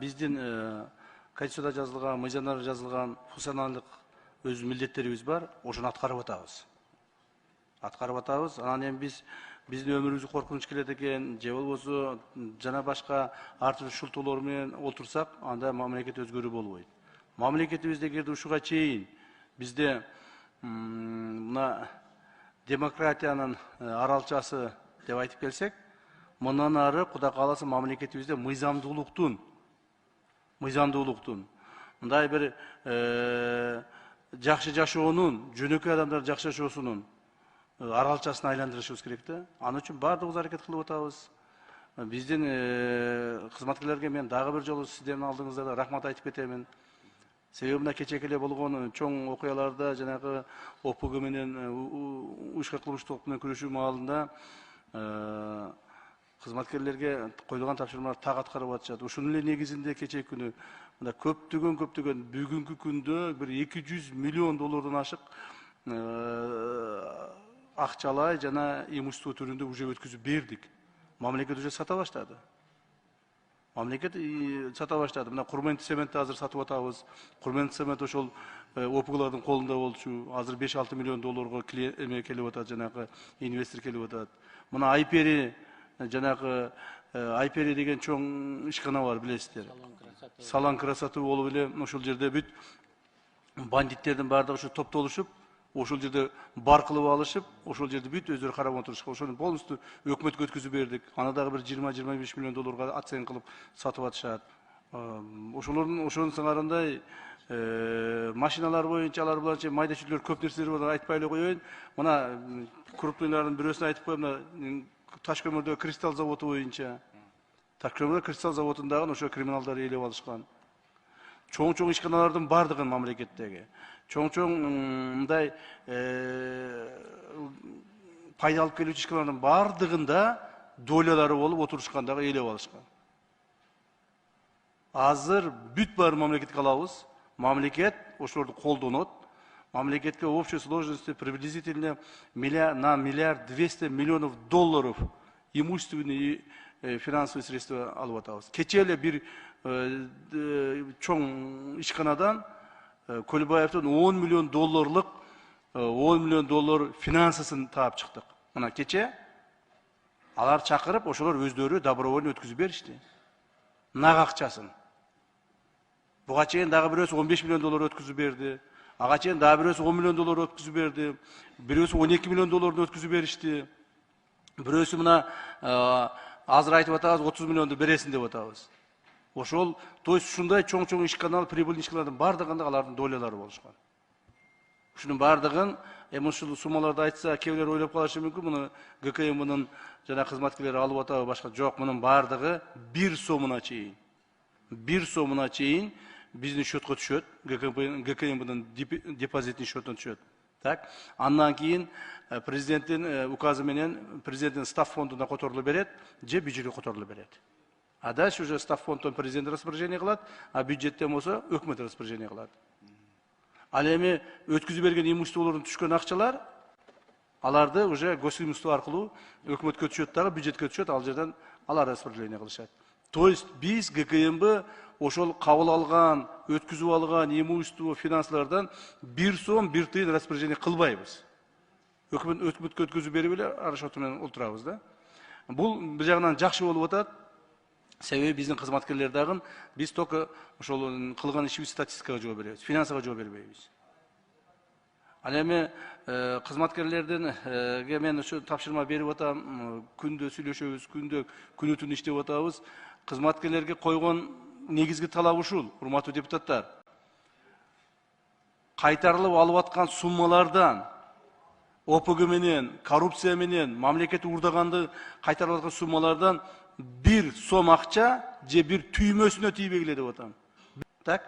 биздин Конституцияда жазылган, мыйзамдарда жазылган функционалдык өз милдеттерибиз бар, ошону аткарып атабыз. Анан эми биздин өмүрүбүзгө коркунуч келет экен, же болбосо жана башка ар түрдүү шылтоолор менен отурсак, анда мамлекет өзгөрүү болбойт. Мамлекетибизде эгерде ушуга чейин бизде мына демократиянын аралчасы деп айтып келсек, мындан ары Кудай кааласа мамлекетибизде мыйзамдуулуктун мындай бир жакшы жашоонун, жөнөкөй адамдар жакшы жашоосунун аралчасына айландырышыбыз керек да. Аны үчүн баардыгыбыз аракет кылып атабыз. Биздин кызматкерлерге мен дагы бир жолу сиздердин алдыңызда рахмат айтып кетемин. Себеби мына кечээ эле болгон чоң окуяларда жанагы ОПГ менен уюшкан кылмыштуулук менен күрөшүү маалында кызматкерлерге коюлган тапшырмалар так аткарып атышат. Ушунун эле негизинде кечээ күнү мына көптөгөн бүгүнкү күндө бир 200 миллион доллардан ашык акчалай жана имущество түрүндө уже өткүзүп бердик. Мамлекет уже сата баштады. Мына Курменти цементти азыр сатып атабыз. Курменти цемент ошол ОПГлардын колунда болчу. Азыр 5-6 миллион долларга келип атат, жанагы инвестор келип атат. Мына Айпери, жанагы Айпери деген чоң ишкана бар, билесиздер. Салан красоты болуп эле ошол жерде бүт бандиттердин баардыгы ушу топтолушуп, ошол жерде бар кылып алышып, ошол жерде бүт өздөрү карап отурушкан. Ошону полностью өкмөткө өткүзүп бердик. Аны дагы бир 20-25 миллион долларга оцен кылып сатып атышат. Ошонун сыңарындай машиналар боюнча, алар буларча майда чүйдөлөр көп нерселер бар, айтпай эле коеюн. Мына крупныйлардын бирөөсүн айтып коем, мына Таш көмүрдөгү кристалл заводу боюнча. Таш көмүрдөгү кристалл заводундагы ошо криминалдар ээлеп алышкан. Чоң ишканалардын бардыгын мамлекеттеги чоң мындай пайда алып келүүчү ишканалардын бардыгында долялары болуп отурушкандагы ээлеп алышкан. Азыр бүт бар мамлекетке алабыз. Мамлекет ошолорду колдонот. Мамлекетке в общей сложности приблизительно на 1,2 миллиарда долларов имущественные и финансовые средства алып атабыз. Кечээ эле бир чоң ишканадан Көлбаевдин 10 миллион доллар финансысын таап чыктык. Мына кечээ алар чакырып, ошолор өздөрү добровольно өткүзүп беришти. Нак акчасын. Буга чейин дагы бирөөсү 15 миллион доллар өткүзүп берди. Ага чейин дагы бирөөсү 10 миллион доллар өткүзүп берди. Бирөөсү 12 миллион долларды өткүзүп беришти. Бирөөсү мына азыр айтып атабыз 30 миллионду бересиң деп атабыз. Ошол, то есть ушундай чоң ишканал, прибыльный ишканалардын бардыгында алардын долялары болушкан. Ушунун бардыгын ушул суммаларды айтса, кээ ойлоп калышы мүмкүн, муну ГКМнын жана кызматкерлери алып атабы башка. Жок, мунун бардыгы 1 сомуна чейин. 1 сомуна чейин биздин счетко түшөт, ГКМнын депозитный счетуна түшөт. Так, андан кийин президенттин указы менен президенттин став фондуна которулуп берет, же бюджетке которулуп берет. А дальше уже став фондтон президент распоряжение кылат, а бюджеттен болсо өкмөт распоряжение кылат. Ал эми өткүзүп берген имуществолордун түшкөн акчалар, аларды уже госимущество аркылуу өкмөткө түшөт дагы, бюджетке түшөт, ал жерден алар распоряжение кылышат. То есть биз ГКМБ ошол кабыл алган, өткүзүп алган имущество финансылардан 1 сом 1 тыйын распоряжение кылбайбыз. Өкмөткө өткүзүп берип эле арашоту менен отурабыз да. Бул бир жагынан жакшы болуп атат. Себеби биздин кызматкерлер дагы биз только ошол кылган ишибиз статистикага жооп беребиз, финансага жооп бербейбиз. Ал эми кызматкерлерденге мен ошо тапшырма берип атам, күндө сүйлөшөбүз, күнү түнү иштеп атабыз. Кызматкерлерге койгон негизги талап ушул, урматтуу депутаттар. Кайтарылып алып аткан суммалардан ОПГ менен, коррупция менен, мамлекет уурдаганды кайтарып аткан суммалардан 1 сом акча же бир түймөсүнө тийбегиле деп атам. Так,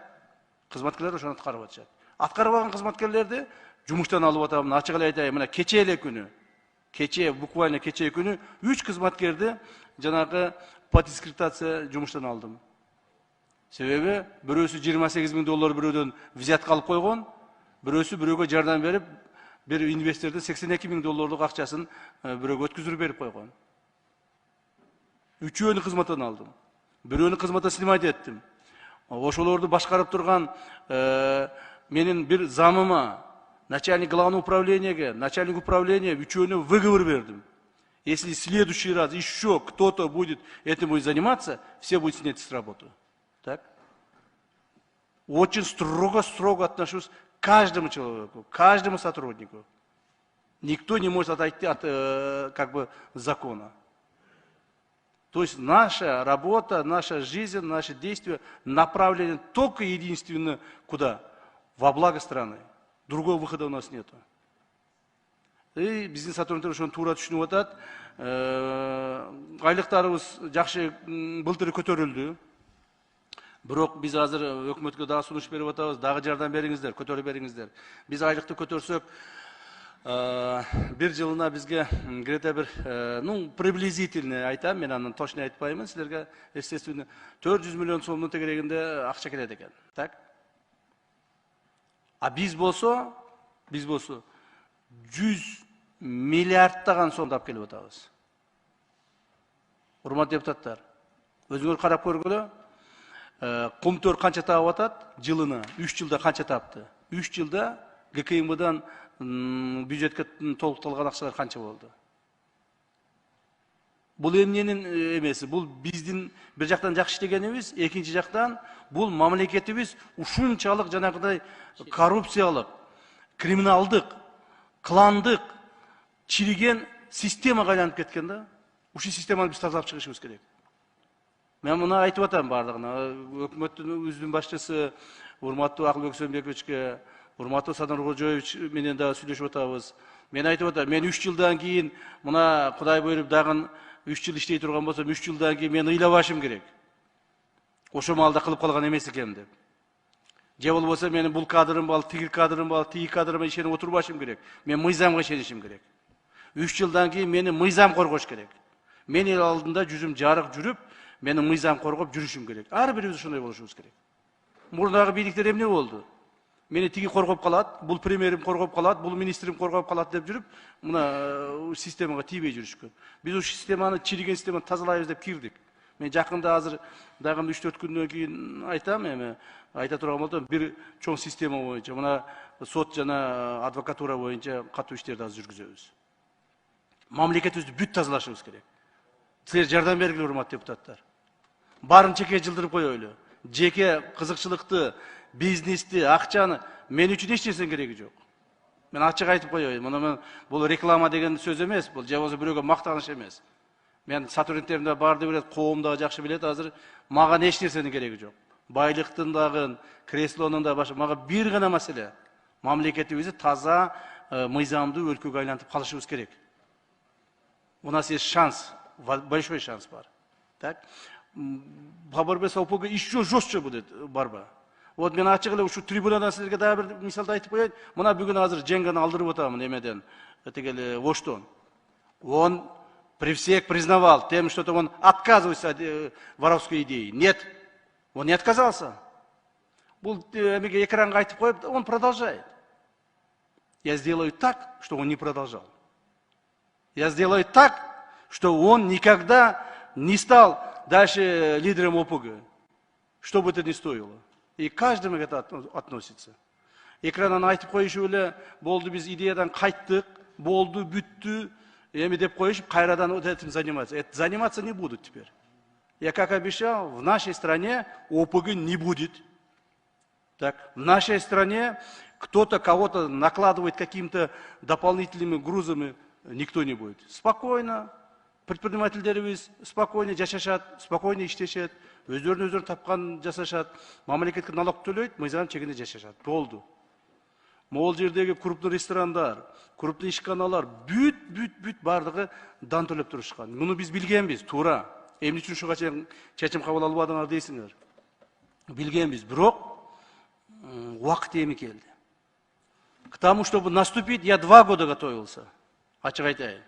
кызматкерлер ошону аткарып атышат. Аткарып алган кызматкерлерди жумуштан алып атам, ачык эле айтайын, мына кечээ эле күнү, буквально кечээ күнү 3 кызматкерди жанагы по дискредитация жумуштан алдым. Себеби бирөөсү 28 000 доллар бирөөдөн взятка алып койгон, бирөөсү бирөөгө жардам берип, бир инвестордун 82 000 долларлык акчасын бирөөгө өткүзүп берип койгон. Үчөөнү кызматтан алдым. Бирөөнү кызматтан снимать еттим. ошолорду башкарып турган менин бир замыма, начальник главного управления, начальник управления үчөөнө выговор бердим. Если в следующий раз еще кто-то будет этим заниматься, все будут снять с работы. Так? Очень строго отношусь к каждому человеку, к каждому сотруднику. Никто не может отойти от закона. То есть наша работа, наша жизнь, наши действия направлены только единственно куда? Во благо страны. Другого выхода у нас нет. И бизнес сотрудниктер ошону туура түшүнүп атат. Айлыктарыбыз жакшы былтыр көтөрүлдү. Бирок биз азыр өкмөткө дагы сунуш берип атабыз, дагы жардам бериңиздер, көтөрүп бериңиздер. Биз айлыкты көтөрсөк, бир жылына бизге где-то бир, приблизительно айтам, мен анын точно айтпаймын силерге, естественно, 400 миллион сомдун тегерегинде акча келет экен. Так? А биз болсо 100 миллиардтаган сомду алып келип атабыз. Урматтуу депутаттар, өзүңөр карап көргүлө, Кумтөр канча таап атат жылына? 3 жылда канча тапты? 3 жылда ГКМБдан бюджетке толукталган акчалар канча болду? Бул эмненин эмеси? Бул биздин бир жактан жакшы иштегенибиз, экинчи жактан бул мамлекетибиз ушунчалык жанагыдай коррупциялык, криминалдык, кландык, чириген системага айланып кеткен да. Ушул системаны биз тазалап чыгышыбыз керек. Мен муну айтып атам бардыгына. Өкмөттүн башчысы урматтуу Акылбек Сөнбековичке, урматтуу Садыр Кожоевич менен да сүйлөшүп атабыз. Мен айтып атам, мен 3 жылдан кийин мына Кудай буйруп дагы 3 жыл иштей турган болсом, 3 жылдан кийин мен ыйлабашым керек. Ошо маалда кылып калган эмес экенмин деп. Же болбосо менин бул кадрым бар, тиги кадрым бар, тиги кадрыма ишенип отурбашым керек. Мен мыйзамга ишенишим керек. 3 жылдан кийин мени мыйзам коргош керек. Мен эл алдында жүзүм жарык жүрүп, менин мыйзам коргоп жүрүшүм керек. Ар бирибиз ошондой болушубуз керек. Мурдагы бийликтер эмне болду? Мени тиги коргоп калат, бул премьерим коргоп калат, бул министрим коргоп калат деп жүрүп, мына системага тийбей жүрүшкөн. Биз ушул системаны, чириген системаны тазалайбыз деп кирдик. Мен жакында азыр дагы 3-4 күндөн кийин айтам, эми айта турган болсом, бир чоң система боюнча, мына сот жана адвокатура боюнча катуу иштерди азыр жүргүзөбүз. Мамлекетибизди бүт тазалашыбыз керек. Силер жардам бергиле, урматтуу депутаттар. Барын жеке жылдырып коелу. Жеке кызыкчылыкты, бизнести, акчаны мен үчүн эч нерсенин кереги жок. Мен ачык айтып коеюн. Мына бул реклама деген сөз эмес, бул же болбосо бирөөгө мактаныш эмес. Мен сотрудниктерим да барды билет, коом да жакшы билет, азыр мага эч нерсенин кереги жок. Байлыктын дагы, креслонун да башы, мага бир гана маселе. Мамлекетибизди таза, мыйзамдуу өлкөгө айлантып калышыбыз керек. У нас есть шанс, большой шанс бар. Так? Борьба ОПГ еще жестче будет борьба. Вот мен ачык эле ушул трибунадан силерге дагы бир мисалды айтып коеюн. Мына бүгүн азыр Женганы алдырып атамын эмеден, тигел Оштон. Он при всех признавал тем, что он отказывается от воровской идеи. Нет, он не отказался. Бул эмеге экранга айтып коюп, он продолжает. Я сделаю так, что он не продолжал. Я сделаю так, что он никогда не стал дальше лидером ОПГ. Что бы это ни стоило. И каждому это относится. Экрандан айтып коюшу эле, болду биз идеядан кайттык, болду, бүттү, эми деп коюшуп, кайрадан вот этим заниматься. Это заниматься не будут теперь. Я как обещал, в нашей стране ОПГ не будет. Так, в нашей стране кто-то кого-то накладывает какими-то дополнительными грузами, никто не будет. Спокойно, предпринимательдерибиз спокойно жашашат, спокойно иштешет, өздөрүнүн тапкан жасашат, мамлекетке налог төлөйт, мыйзам чегинде жашашат. Болду. Могул жердеги крупный ресторандар, крупный ишканалар бүт бардыгы дан төлөп турушкан. Муну биз билгенбиз, туура. Эмне үчүн ушуга чечим кабыл албадыңар дейсиңер. Билгенбиз, бирок убакыт эми келди. К тому, чтобы наступить, я 2 года готовился. Ачык айтайын.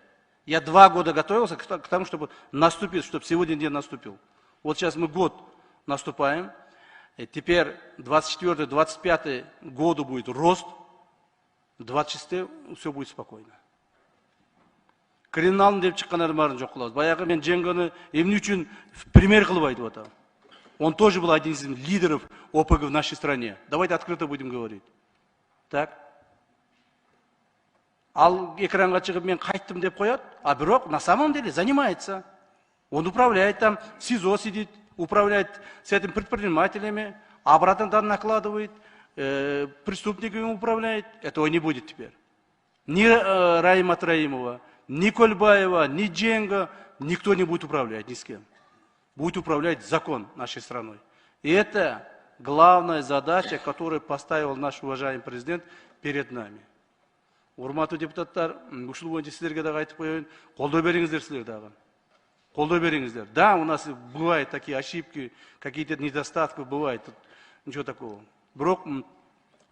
Я 2 года готовился к тому, чтобы наступить, чтобы сегодня день наступил. Вот сейчас мы год наступаем. И теперь 24-25 году будет рост. 26 все будет спокойно. Криминалдын деп чыккан адамдардын жок кылабыз. Баягы мен Женганы эмне үчүн пример кылып айтып атам. Он тоже был один из лидеров ОПГ в нашей стране. Давайте открыто будем говорить. Так. Ал экранға шығып мен қайттым деп қояды, а бирок на самом деле занимается. Он управляет там, в СИЗО сидит, управляет с этим предпринимателями, обратно там накладывает, преступниками управляет. Этого не будет теперь. Ни Раима Троимова, ни Кольбаева, ни Дженга, никто не будет управлять ни с кем. Будет управлять закон нашей страной. И это главная задача, которую поставил наш уважаемый президент перед нами. Урматтуу депутаттар, ушул боюнча силерге дагы айтып коеюн, колдоо бериңиздер силер дагы. Колдоо бериңиздер. Да, у нас бывают такие ошибки, какие-то недостатки бывают, ничего такого. Бирок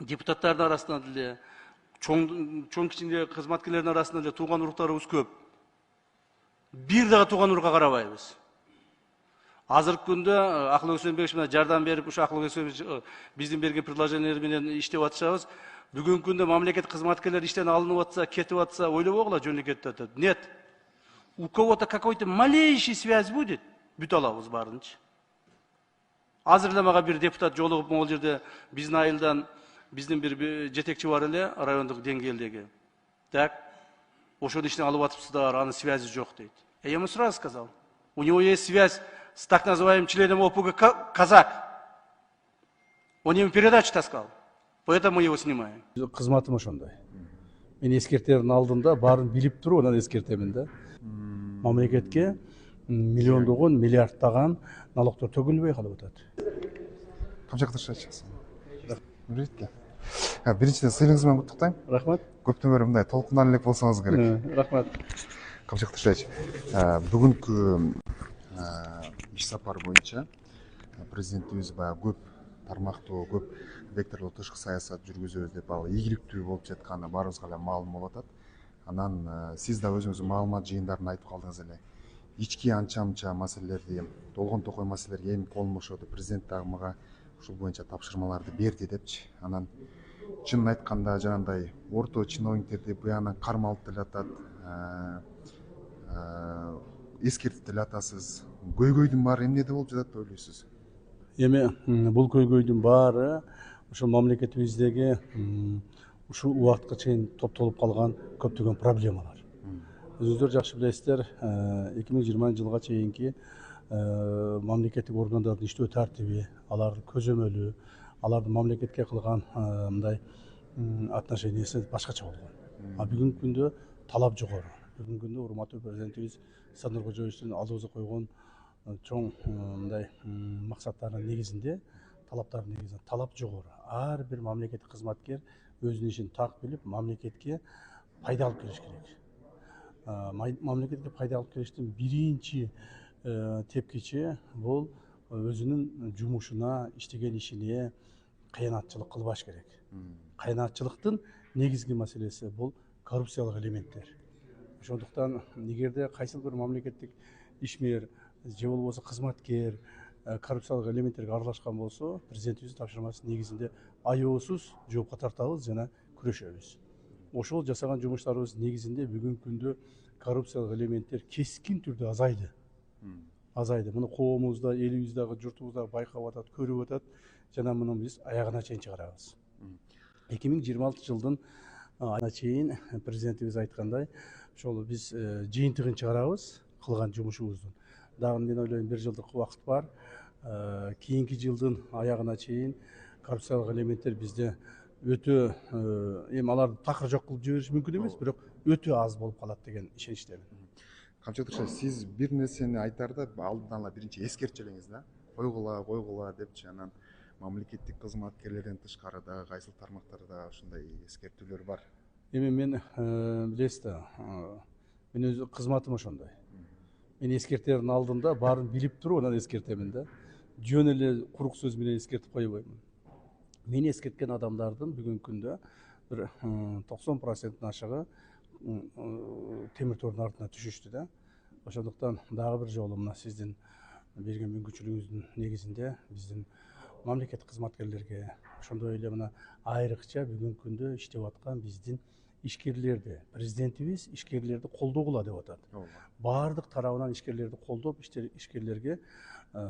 депутаттардын арасында деле, чоң кичине кызматкерлердин арасында деле тууган уруктарыбыз көп. Бир дагы тууган урукка карабайбыз. Азыркы күндө Акылбек Сөөнбекович менен жардам берип, ушу Акылбек Сөөнбекович биздин берген предложениялар менен иштеп атышабыз. Бүгүнкү күндө мамлекет кызматкерлери иштен алынып атса, кетип атса, ойлобогула жөн эле кетип атат. Нет. У кого-то какой-то малейший связь будет, бүт алабыз баарынчы. Азыр эле мага бир депутат жолугуп, могул жерде биздин айылдан биздин бир жетекчи бар эле райондук деңгээлдеги. Так. Ошону иштен алып атыпсыздар, анын связи жок дейт. Я ему сразу сказал. У него есть связь с так называемым членом ОПГ «Казак». Он ему передачу таскал. Поэтому мы его снимаем. Кызматым ошондой. Мен эскертердин алдында баарын билип туруп анан эскертемин да. Мамлекетке миллиондогон, миллиардтаган налогдор төгүлбөй калып атат. Камчакташат чыксын. Рахмет. Биринчиден сыйлыгыңыз менен куттуктайм. Рахмат. Көптөн бери мындай толкундан элек болсоңуз керек. Рахмат. Камчакташат. Бүгүнкү иш сапар боюнча президентибиз баягы көп тармактуу, көп векторлуу тышкы саясат жүргүзөбүз деп ал ийгиликтүү болуп жатканы баарыбызга эле маалым болуп атат. Анан сиз да өзүңүздүн маалымат жыйындарында айтып калдыңыз эле. Ички анча-мынча маселелерди, долгон токой маселелерге эми колун бошоду. Президент дагы мага ушул боюнча тапшырмаларды берди депчи. Анан чынын айтканда жанагындай орто чиновниктерди буягынан кармалып деле атат. Эскертип деле атасыз. Көйгөйдүн баары эмнеде болуп жатат деп ойлойсуз? Эми бул көйгөйдүн баары ошол мамлекетибиздеги ушул убакытка чейин топтолуп калган көптөгөн проблемалар. Өзүңүздөр жакшы билесиздер, 2020 жылга чейинки мамлекеттик органдардын иштөө тартиби, алардын көзөмөлү, алардын мамлекетке кылган мындай отношениясы башкача болгон. А бүгүнкү күндө талап жогору. Бүгүнкү күндө урматтуу президентибиз Сандыр Кожоевичтин алдыбызга койгон чоң мындай максаттардын негизинде, талаптардын негизинде талап жогору. Ар бир мамлекеттик кызматкер өзүнүн ишин так билип, мамлекетке пайда алып келиш керек. Мамлекетке пайда алып келиштин биринчи тепкичи бул өзүнүн жумушуна, иштеген ишине кыянатчылык кылбаш керек. Кыянатчылыктын негизги маселеси бул коррупциялык элементтер. Ошондуктан эгерде кайсыл бир мамлекеттик ишмер же болбосо кызматкер коррупциялык элементтерге аралашкан болсо, президентибиздин тапшырмасы негизинде аеосуз жоопко тартабыз жана күрөшөбүз. Ошол жасаган жумуштарыбыз негизинде бүгүнкү күндө коррупциялык элементтер кескин түрдө азайды. Азайды. Муну коомубузда, элибиздагы, журтубузда байкап атат, көрүп атат. Жана муну биз аягына чейин чыгарабыз. 2026 жылдын айына чейин президентибиз айткандай, ошол биз жыйынтыгын чыгарабыз кылган жумушубуздун. Дагы мен ойлойм 1 жылдык убакыт бар. Кийинки жылдын аягына чейин коррупциялык элементтер бизде өтө эми аларды такыр жок кылып жибериш мүмкүн эмес, бирок өтө аз болуп калат деген ишеничтемин. Камчакташат, сиз бир нерсени айтарда алдынан ала биринчи эскертип элеңиз да. Койгула депчи, анан мамлекеттик кызматкерлерден тышкары дагы кайсыл тармактарда ушундай эскертүүлөр бар. Эми мен билесиз да, мен өз кызматым ошондой. Мен эскертердин алдында баарын билип туруп анан эскертемин да. Жөн эле курук сөз менен эскертип койбоймун. Мен эскерткен адамдардын бүгүнкү күндө бир 90% ашыгы темир тордун артына түшүштү да. Ошондуктан дагы бир жолу мына сиздин берген мүмкүнчүлүгүңүздүн негизинде биздин мамлекеттик кызматкерлерге, ошондой эле мына айрыкча бүгүнкү күндө иштеп аткан биздин ишкерлерди, президентибиз ишкерлерди колдогула деп атат. Баардык тарабынан ишкерлерди колдоп, ишкерлерге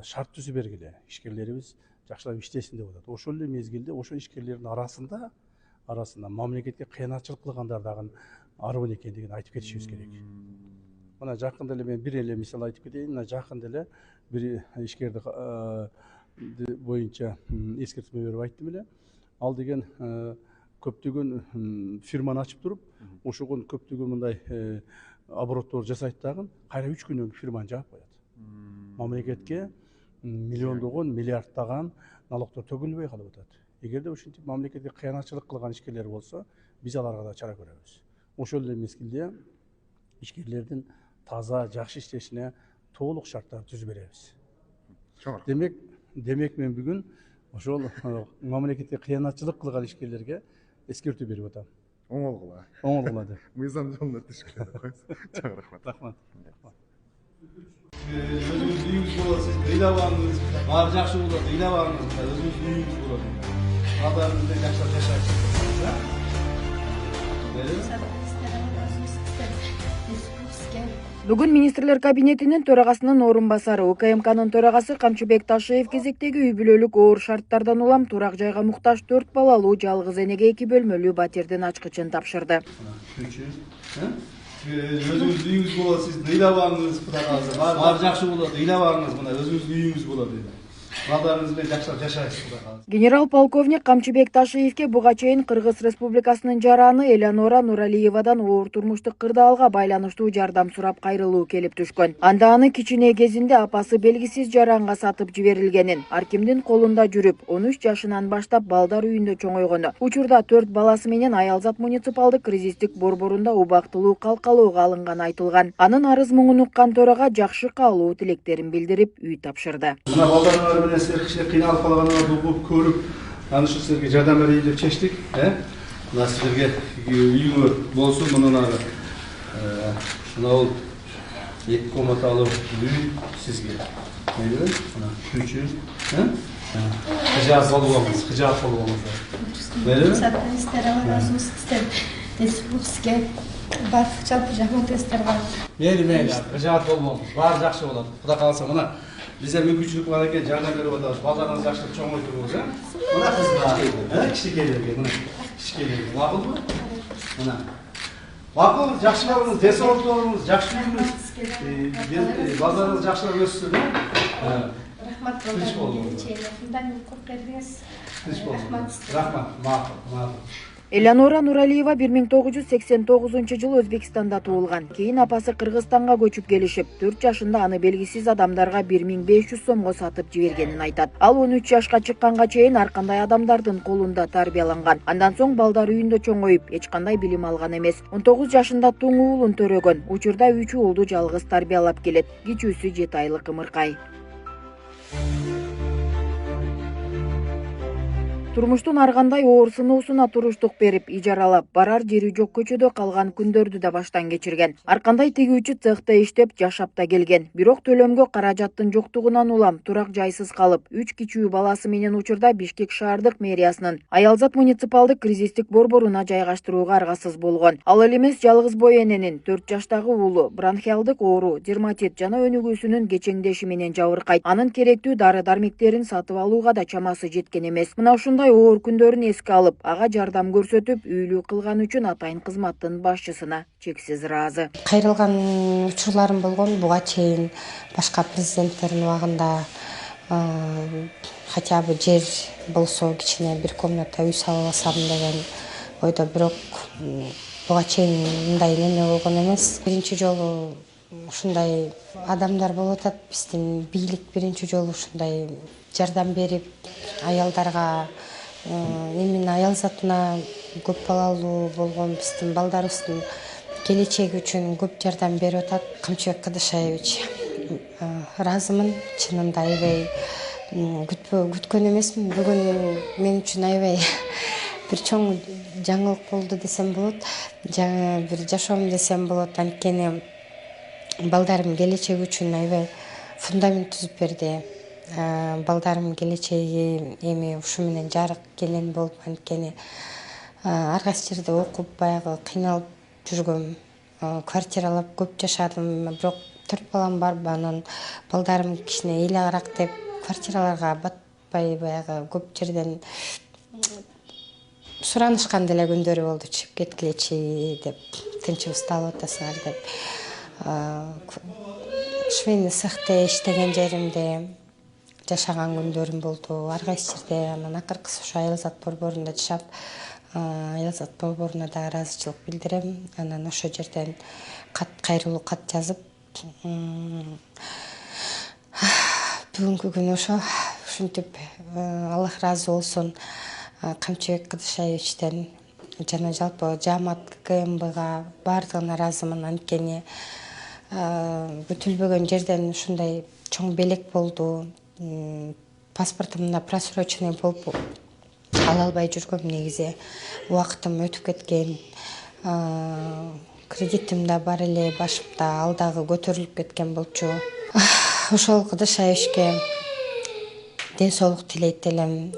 шарт түзүп бергиле, ишкерлерибиз жакшылап иштесин деп атат. Ошол эле мезгилде ошол ишкерлердин арасында мамлекетке кыянатчылык кылгандар дагы арбын экендигин айтып кетишибиз керек. Мына жакында эле мен бир эле мисал айтып кетейин. Мына жакында эле бир ишкерди боюнча эскертме берип айттым эле. Ал деген көптөгөн фирманы ачып туруп, ошого көптөгөн мындай обороттор жасайт дагы, кайра 3 күнөн кийин фирманы жаап коет. Мамлекетке миллиондогон, миллиардтаган налогдор төгүлбөй калып атат. Эгерде ушинтип мамлекетке кыянатчылык кылган ишкерлер болсо, биз аларга да чара көрөбүз. Ошол эле мезгилде ишкерлердин таза, жакшы иштешине толук шарттар түзүп беребиз. Демек мен бүгүн ошол мамлекетке кыянатчылык кылган ишкерлерге эскертүү берип атам. Оңолгула деп. Мыйзам жолуна түшкүлө койсо. Чоң рахмат. Рахмат. Өзүңүз үйүңүз болот, сиз ыйлабаңыз, баары жакшы болот, ыйлабаңыз, өзүңүз үйүңүз болот. Балдарыңыз менен жакшылап жашайсыз. Бүгүн министрлер кабинетинин төрагасынын орун басары УКМКнын төрагасы Камчыбек Ташиев кезектеги үй бүлөлүк оор шарттардан улам турак жайга муктаж 4 балалуу жалгыз энеге 2 бөлмөлүү батирдин ачкычын тапшырды. Өзүңүз үйүңүз болот, сиз ыйлабаңыз, Кудай кааласа, баары жакшы болот, ыйлабаңыз, мына өзүңүз үйүңүз болот дейм. Балдарыңыз менен жакшылап жашайсыз, Кудай кааласа. Генерал полковник Камчыбек Ташиевке буга чейин Кыргыз Республикасынын жараны Элеонора Нуралиевадан оор турмуштук кырдаалга байланыштуу жардам сурап кайрылуу келип түшкөн. Анда аны кичине кезинде апасы белгисиз жаранга сатып жиберилгенин, ар кимдин колунда жүрүп, 13 жашынан баштап балдар үйүндө чоңойгону, учурда 4 баласы менен Аялзат муниципалдык кризистик борборунда убактылуу калкалоого алынганы айтылган. Анын арыз муңун уккан төрага жакшы каалоо тилектерин билдирип, үй тапшырды. Мына балдарыңар менен силер кичине кыйналып калганыңарды угуп, көрүп, аны ушу силерге жардам берейин деп чечтик. Мына силерге үйүңөр болсун, мынунары. Мына бул 2 комнаталуу үй сизге. Мейли? Мына күчү, кыжаат болуп алыңыз. Мейли? Мейли, кыжаат болуп алыңыз. Баары жакшы болот. Кудай кааласа, мына бизде мүмкүнчүлүк бар экен, жардам берип атабыз. Балдарыңыз жакшылап чоңойтуңуз, Мына кыздар, кичикелерге, мына кичикелерге. Макулбу? Мына. Макул, жакшы болуңуз, ден соолуктуу болуңуз, жакшы үйүңүз. Балдарыңыз жакшылап өссүн, Рахмат Рахмат, макул. Элеонора Нуралиева 1989 Өзбекстанда туулган. Кийин апасы Кыргызстанга көчүп келишип, 4 жашында аны белгисиз адамдарга 1500 сомго сатып жибергенин айтат. Ал 13 жашка чыкканга чейин ар кандай адамдардын колунда тарбияланган. Андан соң балдар үйүндө чоңоюп, эч кандай билим алган эмес. 19 жашында туң уулун төрөгөн. Учурда 3 уулду жалгыз тарбиялап келет. Кичүүсү 7 айлык ымыркай. Турмуштун ар кандай оор сыноосуна туруштук берип, ижаралап, барар жери жок көчөдө калган күндөрдү да баштан кечирген. Ар кандай тигүүчү цехте иштеп, жашап да келген. Бирок төлөмгө каражаттын жоктугунан улам турак жайсыз калып, 3 кичүү баласы менен учурда Бишкек шаардык мэриясынын Аялзат муниципалдык кризистик борборуна жайгаштырууга аргасыз болгон. Ал эле эмес жалгыз бой эненин 4 жаштагы уулу бронхиалдык оору, дерматит жана өнүгүүсүнүн кечеңдеши менен жабыркайт. Анын керектүү дары-дармектерин сатып алууга да чамасы жеткен эмес. Мына ушундай оор күндөрүн эске алып, ага жардам көрсөтүп, үйлүү кылган үчүн атайын кызматтын башчысына чексиз ыраазы. Кайрылган учурларым болгон, буга чейин башка президенттердин убагында хотя бы жер болсо кичине бир комната үй салып алсам деген ойдо, бирок буга чейин мындай неме болгон эмес. Биринчи жолу ушундай адамдар болуп атат, биздин бийлик биринчи жолу ушундай жардам берип, аялдарга именно Аялзатына көп балалуу болгон биздин балдарыбыздын келечеги үчүн көп жардам берип атат. Камчыбек Кадышаевич, ыраазымын, чынында аябай күткөн эмесмин. Бүгүн мен үчүн аябай бир чоң жаңылык болду десем болот, бир жашоом десем болот. Анткени балдарым келечеги үчүн аябай фундамент түзүп берди. Балдарым келечеги эми ушу менен жарык келен болуп, анткени ар кайсы жерде окуп, баягы кыйналып жүргөм, квартиралап көп жашадым, бирок 4 балам бар, анан балдарым кичине ыйлагыраак деп квартираларга батпай баягы көп жерден суранышкан деле күндөрү болду, чыгып кеткилечи деп, тынчыбызды алып атасыңар деп. Швейный цехте иштеген жеримде жашаган күндөрүм болду, ар кайсы жерде. Анан акыркысы ушу Аялзат борборунда жашап, Аялзат борборуна да ыраазычылык билдирем. Анан ошол жерден кайрылуу кат жазып, бүгүнкү күнү ошо ушинтип Аллах ыраазы болсун Камчыбек Кыдышаевичтен жана жалпы жаамат КМБга баардыгына ыраазымын. Анткени күтүлбөгөн жерден ушундай чоң белек болду. Паспортумда просроченный болуп ала албай жүргөм негизи. Убакытым өтүп кеткен. Кредитим да бар эле башымда, ал дагы көтөрүлүп кеткен болчу. Ошол Кыдышаевичке ден соолук тилейт элем.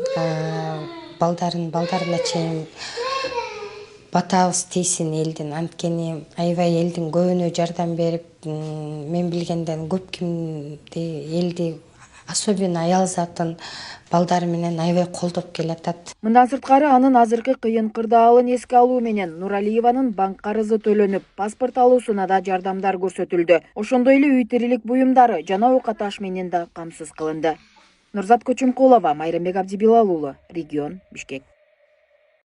Балдарына чейин батабыз тийсин элдин. Анткени аябай элдин көбүнө жардам берип, мен билгенден көп кимди элди, особенно Аялзаттын балдары менен аябай колдоп келатат. Мындан сырткары анын азыркы кыйын кырдаалын эске алуу менен Нуралиеванын банк карызы төлөнүп, паспорт алуусуна да жардамдар көрсөтүлдү. Ошондой эле үй тирилик буюмдары жана оокат аш менен да камсыз кылынды. Нурзат Көчүмкулова, Майрамбек Абдибилал уулу, Регион, Бишкек.